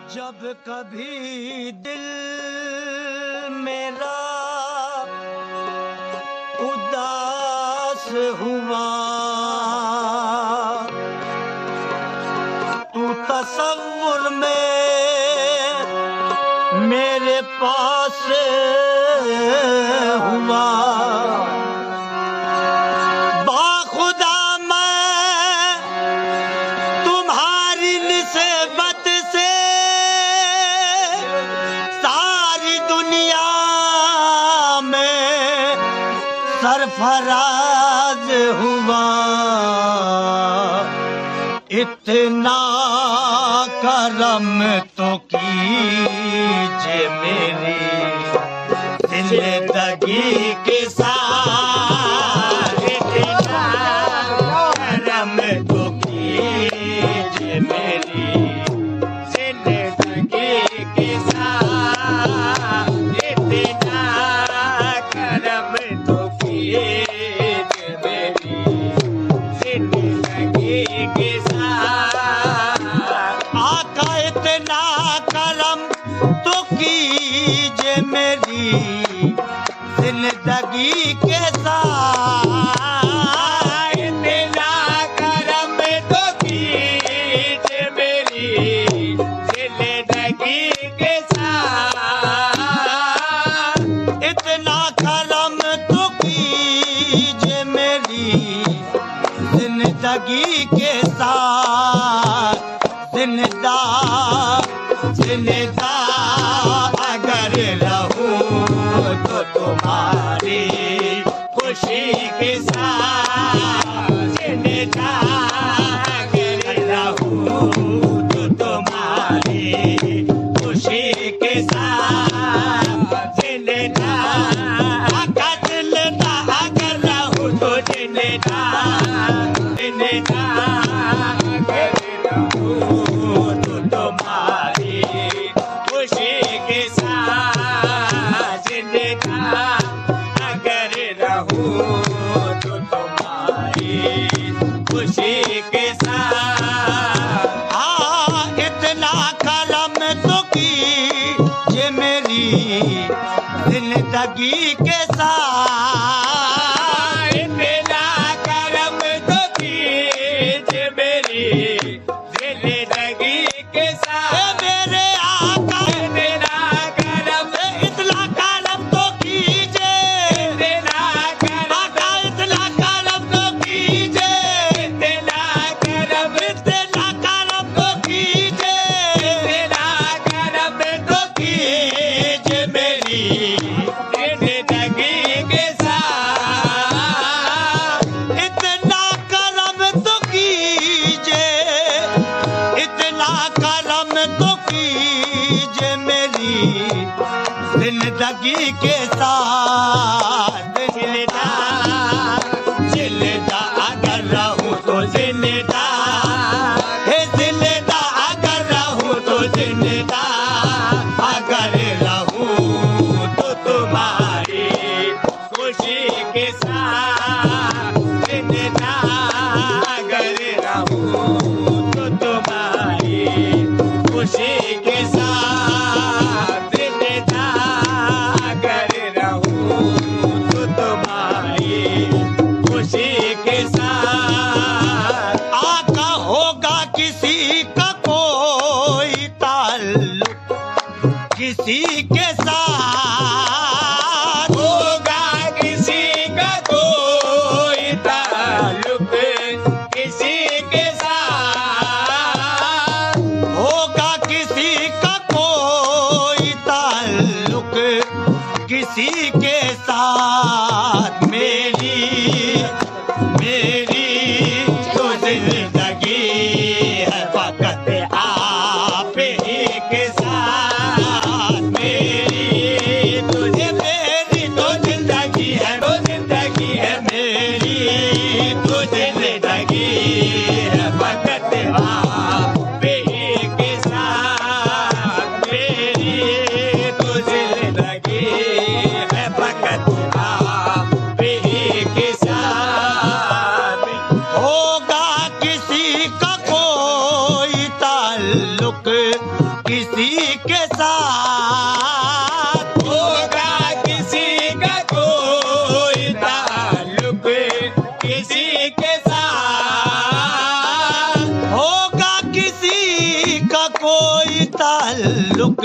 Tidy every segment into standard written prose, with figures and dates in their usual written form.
जब कभी दिल मेरा उदास हुआ, तू तसव्वुर में मेरे पास हुआ। बाखुदा मैं तुम्हारी निस्बत से सारी दुनिया में सरफराज हुआ। इतना करम तो कीजिए मेरी जिंदगी के साथ, इतना करम तो कीजिए मेरी जिंदगी के साथ, इतना करम तो कीजिए मेरी जिंदगी के साथ। आका इतना करम तो कीजिए मेरी जिंदगी के साथ, इतना करम तो कीजिए मेरी जिंदगी के साथ, इतना करम तो कीजिए मेरी जिंदगी के साथ। जिंदा अगर रहूं तो तुम्हारी खुशी के साथ, जिंदा अगर रहूं तो तुम्हारी खुशी के साथ, जिंदा अगर रहूं तो जिंदा अगर रहूं तो तुम्हारी खुशी के साथ, जिंदा अगर रहूं तो तुम्हारी खुशी के साथ। हाँ, इतना करम तो कीजिए मेरी जिंदगी के साथ, इतना करम तो कीजिए मेरी जिंदगी के साथ। मेरे आका इतना करम तो कीजिए, आका इतना करम तो कीजिए, इतना करम तो कीजिए, इतना करम तो कीजिए मेरी जिंदगी के साथ, इतना करम तो कीजिए, इतना करम तो कीजिए मेरी जिंदगी के साथ। जिंदा अगर रहूं तो जिंदा, हे जिंदा अगर रहूं तो जिंदा अगर रहूं तो तुम्हारी खुशी के साथ, जिंदा अगर रहूं तो तुम्हारी खुशी के साथ, जिंदा अगर रहूं तो तुम्हारी खुशी के साथ। आका होगा किसी का कोई ताल्लुक किसी के साथ, होगा किसी का कोई ताल्लुक किसी के साथ, होगा किसी का कोई ताल्लुक किसी के साथ। मेरी तो जिंदगी है फकत आप ही के साथ, मेरी तो जिंदगी है, मेरी तो जिंदगी है फकत आप ही के साथ, मेरी तो जिंदगी है फकत आप ही के साथ। होगा किसी का कोई ताल्लुक किसी के साथ, होगा किसी का कोई ताल्लुक किसी के साथ, होगा किसी का कोई ताल्लुक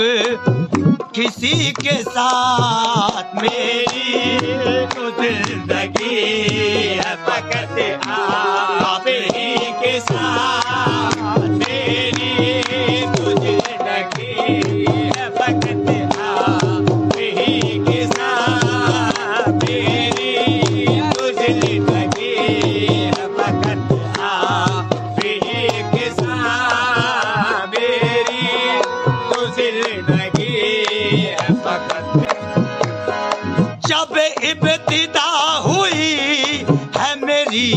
किसी के साथ। मेरी तो जिंदगी है फकत आप ही के साथ, मेरी तो जिंदगी है फकत आप ही के साथ, मेरी तो जिंदगी है फकत आप ही के साथ, मेरी तो जिंदगी है फकत। जब इब्तिदा हुई है मेरी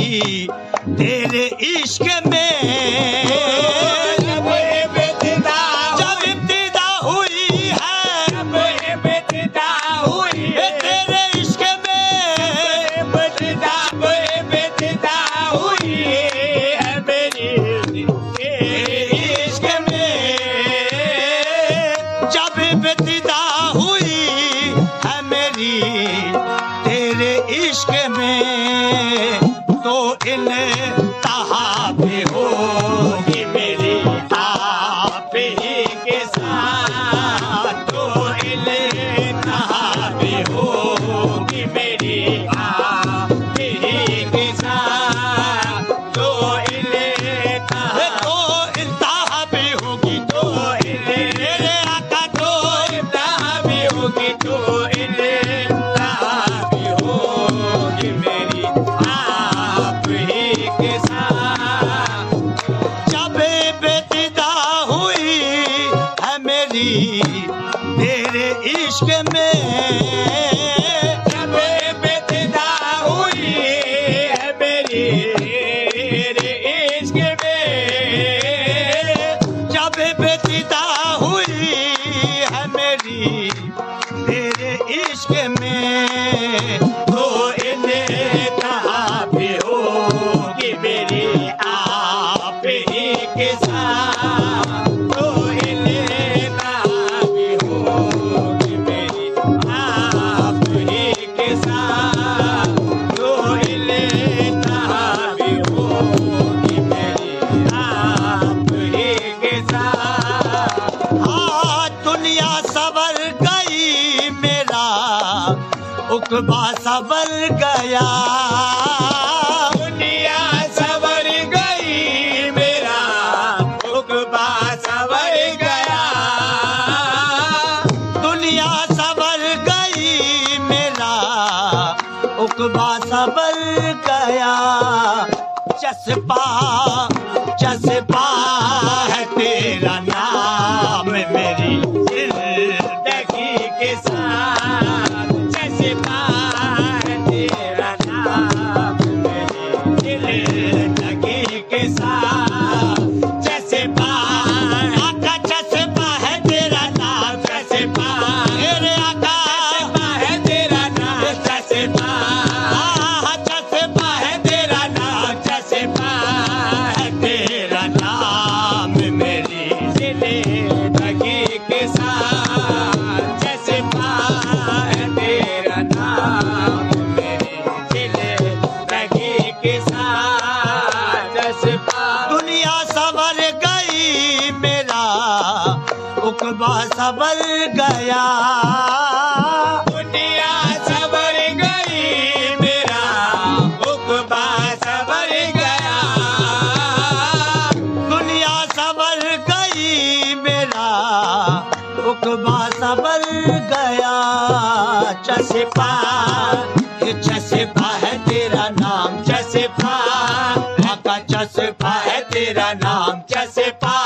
तेरे इश्क में, जब इब्तिदा हुई है इब्तिदा हुई तेरे इश्क में, इब्तिदा हुई है मेरी तेरे इश्क में, जब इब्तिदा हुई है मेरी तेरे इश्क में, तो इंतहा भी होगी मेरी आप ही के साथ, तो इंतहा भी होगी मेरी आप ही के साथ, तो इंतहा भी होगी, तो मेरे आका तो इंतहा भी होगी, तो इंतहा भी होगी मेरी आप ही के साथ, जब बेतिदा हुई है मेरी तेरे इश्क में, जब बेतिदा हुई है मेरी तेरे इश्क में, जब बेतिदा हुई है मेरी तेरे इश्क में, तो इंतहा भी होगी मेरी आप ही के साथ, तो इंतहा भी होगी मेरी आप ही के साथ, तो इंतहा भी होगी मेरी आप ही के साथ, हाँ दुनिया सवर गई मेरा उकबा सवर गया, दुनिया सवर गई मेरा उकबा सवर गया, दुनिया सवर गई मेरा उकबा सवर गया, चस्पा चस्पा है तेरा नाम मेरी जिंदगी के साथ, चस्पा है तेरा नाम मेरी जिंदगी के साथ, चस्पा आका चस्पा है तेरा नाम, चस्पा मेरे आका है तेरा नाम, चस्पा चस्पा है तेरा नाम, चस्पा है तेरा नाम मेरी जिंदगी के साथ, चस्पा है तेरा नाम मेरी जिंदगी के साथ, चस्पा दुनिया सवर गई मेरा उकबा सवर गया, दुनिया सवर गई मेरा उकबा सवर गया, दुनिया सवर गई मेरा उकबा सवर गया, चस्पा चस्पा है तेरा नाम, चस्पा आका चस्पा है तेरा नाम, चस्पा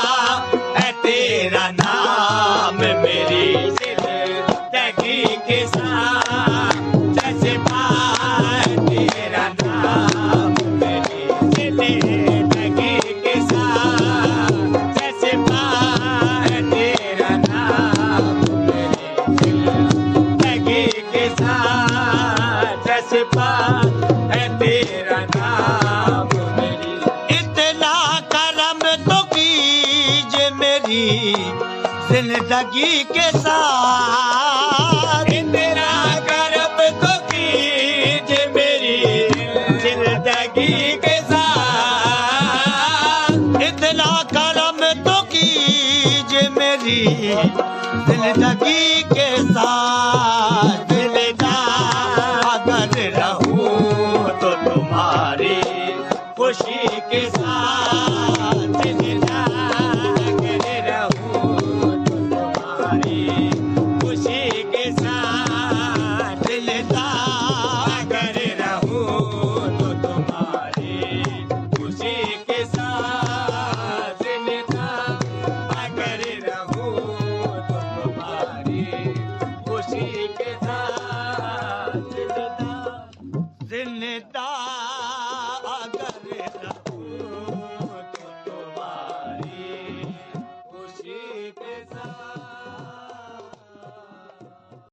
है तेरा नाम मेरी जिंदगी के साथ, चस्पा है तेरा नाम मेरी जिंदगी के साथ, चस्पा है तेरा नाम मेरी जिंदगी के साथ, चस्पा है तेरा नाम मेरी इतना करम तो की जिंदगी के साथ इतना करब तो कीजिए मेरी जिंदगी के साथ, इतना करम तो कीजिए मेरी जिंदगी के साथ। दिलदार अगर रहूं तो तुम्हारी खुशी के साथ, दिलदार अगर रहूं तो तुम्हारी खुशी के साथ, दिलदार अगर रहूं तो तुम्हारी खुशी के साथ, दिलदार अगर रहूं तो तुम्हारी खुशी के साथ, दिलदार जिंददार अगर रहूं तो तुम्हारी खुशी के साथ।